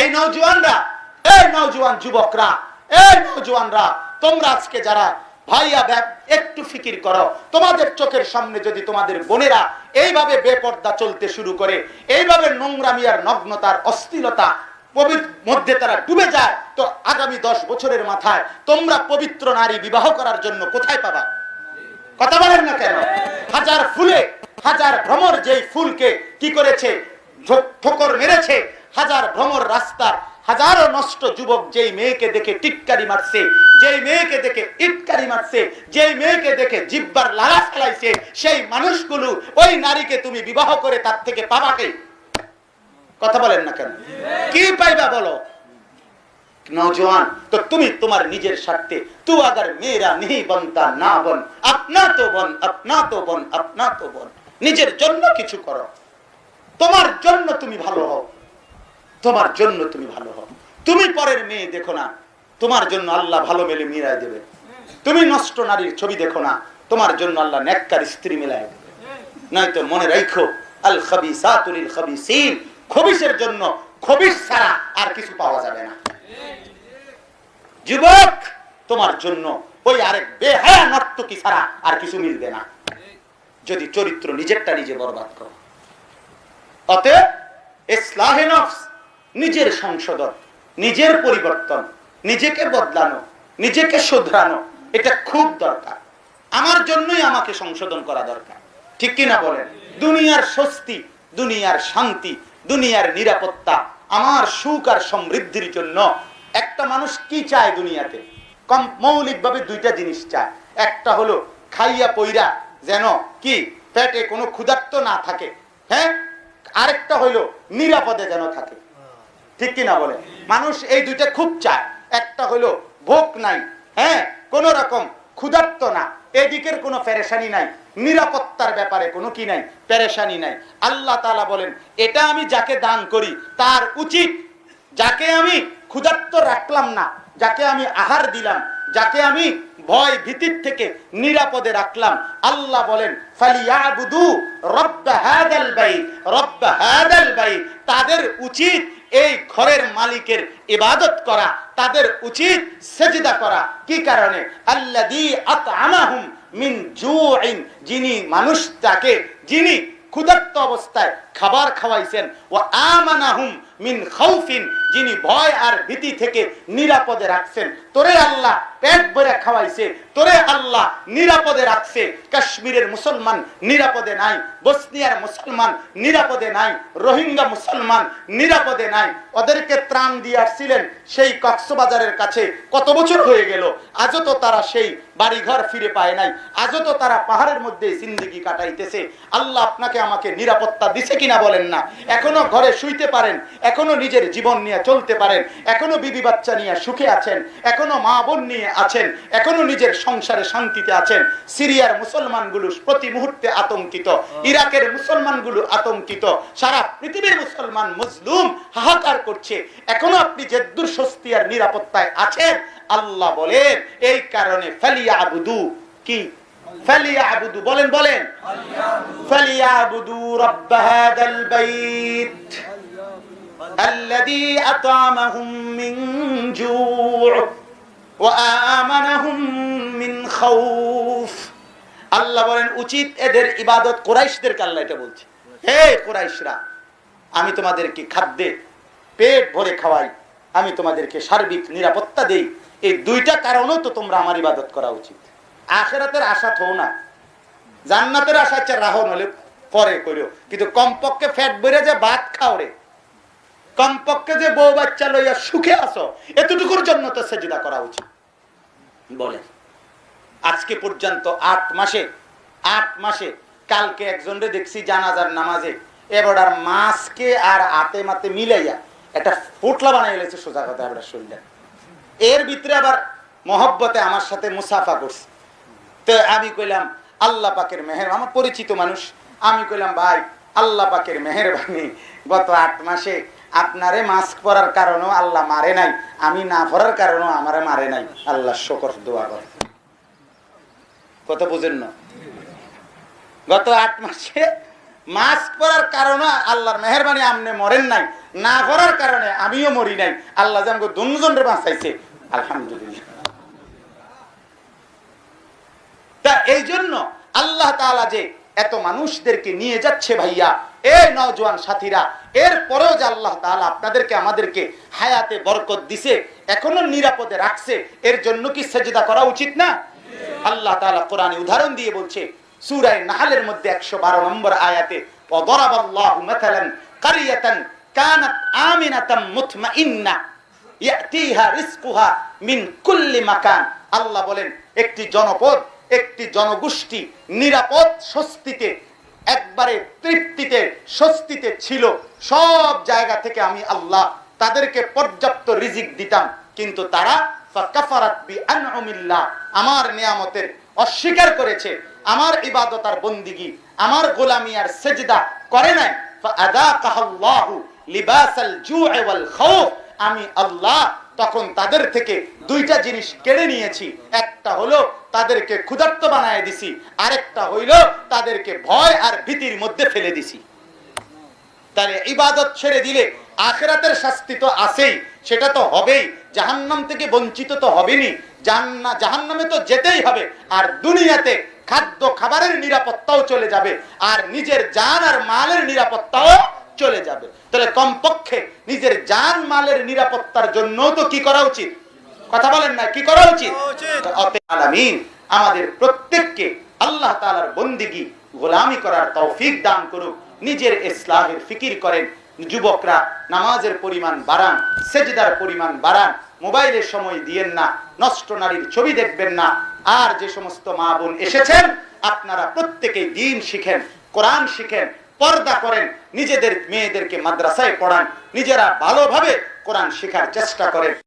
এই নওজোয়ানরা, এই নওজোয়ান যুবকরা, এই নওজোয়ানরা, তোমরা আজকে যারা ভাইয়া একটু ফিকির করো, তোমাদের চোখের সামনে যদি তোমাদের বোনেরা এইভাবে বেপর্দা চলতে শুরু করে, এইভাবে নোংরামি আর নগ্নতার অশ্লীলতা মধ্যে তারা ডুবে যায়, তো আগামী 10 বছরের মাথায় তোমরা পবিত্র নারী বিবাহ করার জন্য কোথায় পাবা? কথা বলেন না কেন? হাজার ফুলে হাজার ভ্রমর যেই ফুলকে কি করেছে, ঠোকর মেরেছে, হাজার ভ্রমর রাস্তার হাজারো নষ্ট যুবক যেই মেয়েকে দেখে টিটকারি মারছে, যেই মেয়েকে দেখে ইটকারি মারছে, যেই মেয়েকে দেখে জিব্বার লাগা ফেলাইছে, সেই মানুষগুলো ওই নারীকে তুমি বিবাহ করে তার থেকে পাবা কে? কথা বলেন না কেন? কি পাইবা বলো? नौजवान तो তুমি তোমার নিজের স্বার্থে तू अगर मेरा नहीं बनता ना बन अपना तो बन अपना तो बन अपना तो बन নিজের জন্য কিছু করো, তোমার জন্য তুমি ভালো হও, তোমার জন্য তুমি ভালো হও। তুমি পরের মেয়ে দেখো না, তোমার জন্য আল্লাহ ভালো মেলে মিলাই দেবে। তুমি নষ্ট নারীর ছবি দেখো না, তোমার জন্য আল্লাহ নেককার স্ত্রী মিলাই দেবে। নয়তো মনে রাখো আল খাবিসাতু লিল খাবিসিন, খবিসের জন্য খবিস ছাড়া আর কিছু পাওয়া যাবে না। যুবক তোমার জন্য ওই আরেক বেহায়া নর্তকী ছাড়া আর কিছু মিলবে না, যদি চরিত্র নিজেরটা নিজে বরবাদ করো। অতএব ইসলাহে নফস, নিজের সংশোধন, নিজের পরিবর্তন, নিজেকে বদলানো, নিজেকে শুধরানো, এটা খুব দরকার। আমার জন্যই আমাকে সংশোধন করা দরকার, ঠিক কি না বলেন? দুনিয়ার স্বস্তি, দুনিয়ার শান্তি, দুনিয়ার নিরাপত্তা, আমার সুখ আর সমৃদ্ধির জন্য একটা মানুষ কি চায় দুনিয়াতে? কম মৌলিকভাবে দুইটা জিনিস চায়। একটা হলো খাইয়া পইরা যেন কি পেটে কোনো ক্ষুধার্ত না থাকে, হ্যাঁ, আরেকটা হলো নিরাপদে যেন থাকে, ঠিক কি না বলে? মানুষ এই দুইটা খুব চায়। একটা হলো ভোগ নাই, হ্যাঁ, কোন রকম ক্ষুধার্ত না, এদিকের কোনো পেরেশানি নাই, নিরাপত্তার ব্যাপারে কোনো কি নাই, পেরেশানি নাই। আল্লাহ তাআলা বলেন এটা আমি যাকে দান করি তার উচিত, যাকে আমি ক্ষুধার্ত রাখলাম না, যাকে আমি আহার দিলাম, যাকে আমি ভয় ভীতির থেকে নিরাপদে রাখলাম, আল্লাহ বলেন ফালিয়াবুদু রব্ব হাদাল বাইত, রব্ব হাদাল বাইত, তাদের উচিত এই ঘরের মালিকের ইবাদত করা, তাদের উচিত সেজদা করা। কি কারণে? আল্লাযী আত'আমাহুম মিন জু'ইন, যিনি মানুষটাকে, যিনি ক্ষুধার্ত অবস্থায় খাবার খাওয়াইছেন, ও আমানাহুম মিন খাউফিন, যিনি ভয় আর ভীতি থেকে নিরাপদে রাখছেন। তোরে আল্লাহ পেট ভরে খাওয়াইছে, তোরে আল্লাহ নিরাপদে রাখছে। কাশ্মীরের মুসলমান নিরাপদে নাই, বসনিয়ার মুসলমান নিরাপদে নাই, রোহিঙ্গা মুসলমান নিরাপদে নাই। ওদেরকে ত্রাণ দিয়ে আসছিলেন সেই কক্সবাজারের কাছে, কত বছর হয়ে গেল, আজও তো তারা সেই বাড়িঘর ফিরে পায় নাই, আজও তো তারা পাহাড়ের মধ্যে জিন্দেগি কাটাইতেছে। আল্লাহ আপনাকে আমাকে নিরাপত্তা দিছে কিনা বলেন না? এখনো ঘরে শুইতে পারেন, এখনো নিজের জীবন নিয়ে চলতে পারেন, এখনো বিবি বাচ্চা নিয়ে সুখে আছেন, এখনো মা বোন নিয়ে আছেন, এখনো নিজের সংসারে শান্তিতে আছেন। সিরিয়ার মুসলমানগুলো প্রতি মুহূর্তে আতঙ্কিত, ইরাকের মুসলমানগুলো আতঙ্কিত, সারা পৃথিবীর মুসলমান মজলুম হাহাকার করছে। এখনো আপনি যে দুঃস্বস্তি আর নিরাপত্তায় আছেন, আল্লাহ বলেন এই কারণে ফালিয়াবুদু, কি ফালিয়াবুদু বলেন, বলেন ফালিয়াবুদু রব্ব হাদাল বাইত الذي أطعمهم من جوع وآمنهم من خوف। আল্লাহ বলেন উচিত এদের ইবাদত, কুরাইশদেরকে আল্লাহ এটা বলছে, হে কুরাইশরা, আমি তোমাদেরকে খাদ্যে পেট ভরে খাওয়াই, আমি তোমাদেরকে সার্বিক নিরাপত্তা দেই। এই দুইটা কারণেও তো তোমরা আমার ইবাদত করা উচিত। আখিরাতের আশা থও না, জান্নাতের আশা ইচ্ছা রাহো, নলে পরে করিও, কিন্তু কমপক্ষে পেট ভরে যে ভাত খাও রে, কমপক্ষে যে বউ বাচ্চা লইয়া সুখে আসো, এতটুকুর জন্য তো সেজদা করা উচিত। বলে আজকে পর্যন্ত 8 মাসে কালকে একজনরে দেখছি জানাজার নামাজে এবারে মাছকে আর আতে মাতে মিলাইয়া একটা পোটলা বানাই গেছে, সোজা কথা এবার শরীরে। এর ভিতরে আবার মহব্বতে আমার সাথে মুসাফা করছে। তো আমি কইলাম আল্লাহ পাকের মেহের, আমার পরিচিত মানুষ, আমি কইলাম ভাই আল্লাহ পাকের মেহেরবানি, গত 8 মাসে আপনারে মাস্ক পরার কারণেও আল্লাহ মারে নাই, আমি না পরার কারণেও আমারে মারে নাই, আল্লাহ শুকর দোয়া করে। কথা বুঝেন না? গত 8 মাসে মাস্ক পরার কারণে আল্লাহর মেহেরবানি আমনে মরেন নাই, না পরার কারণে আমিও মরি নাই। আল্লাহ যে আমাকে দুজনের বাঁচাইছে, আলহামদুলিল্লাহ। তা এই জন্য আল্লাহ তাআলা যে এত মানুষদেরকে নিয়ে যাচ্ছে ভাইয়া, এই নওজোয়ান সাথীরা, এর পরেও যে আল্লাহ তাআলা আপনাদেরকে আমাদেরকে হায়াতে বরকত দিছে, এখনো নিরাপদে রাখছে, এর জন্য কি সেজদা করা উচিত না? আল্লাহ তাআলা কোরআনে উদাহরণ দিয়ে বলছে সূরা নাহলের মধ্যে 112 নম্বর আয়াতে, ওয়াদারাবাল্লাহু মাতালান কারিয়াতান কানাত আমিনাতাম মুতমাইন্না ইয়াতিহা রিজকুহা মিন কুল্লি মাকান। আল্লাহ বলেন একটি জনপদ, একটি জনগোষ্ঠী নিরাপদ স্বস্তিতে, একবারে তৃপ্তিতে স্বস্তিতে ছিল, সব জায়গা থেকে আমি আল্লাহ তাদেরকে পর্যাপ্ত রিজিক দিতাম, কিন্তু তারা ফাকাফারাত বিআনউমিল্লাহ, আমার নিয়ামতের অস্বীকার করেছে, আমার ইবাদত আর বন্দিগি, আমার গোলামি আর সেজদা করে নাই। ফাআযাকাহাল্লাহু লিবাসাল জু'i ওয়াল খাউফ, আমি আল্লাহ তখন তাদের থেকে দুইটা জিনিস কেড়ে নিয়েছি, একটা হলো তাদেরকে ক্ষুধার্ত বানায় দিছি, আরেকটা হইল তাদেরকে ভয় আর ভীতির মধ্যে ফেলে দিছি। তাহলে ইবাদত ছেড়ে দিলে আখিরাতের শাস্তি তো আছেই, সেটা তো হবেই, জাহান্নাম থেকে বঞ্চিত তো হবেনি, জাহান্নামে তো যেতেই হবে, আর দুনিয়াতে খাদ্য খাবারের নিরাপত্তাও চলে যাবে, আর নিজের জান আর মালের নিরাপত্তাও চলে যাবে। তাহলে কমপক্ষে নিজের জান মালের নিরাপত্তার জন্য তো কি করা উচিত? কথা বলেন না, কি করা উচিত? আলামিন আমাদের প্রত্যেককে আল্লাহ তাআলার বন্দেগী গোলামি করার তৌফিক দান করুক। নিজের ইসলাহের ফিকির করেন, যুবকরা নামাজের পরিমাণ বাড়ান, সেজদার পরিমাণ বাড়ান, মোবাইলের সময় দিয়েন না, নষ্ট নারীর ছবি দেখবেন না। আর যে সমস্ত মা বোন এসেছেন, আপনারা প্রত্যেকেই দ্বীন শিখেন, কোরআন শিখেন, পর্দা করেন, নিজেদের মেয়েদেরকে মাদ্রাসায় পড়ান, নিজেরা ভালোভাবে কোরআন শেখার চেষ্টা করেন।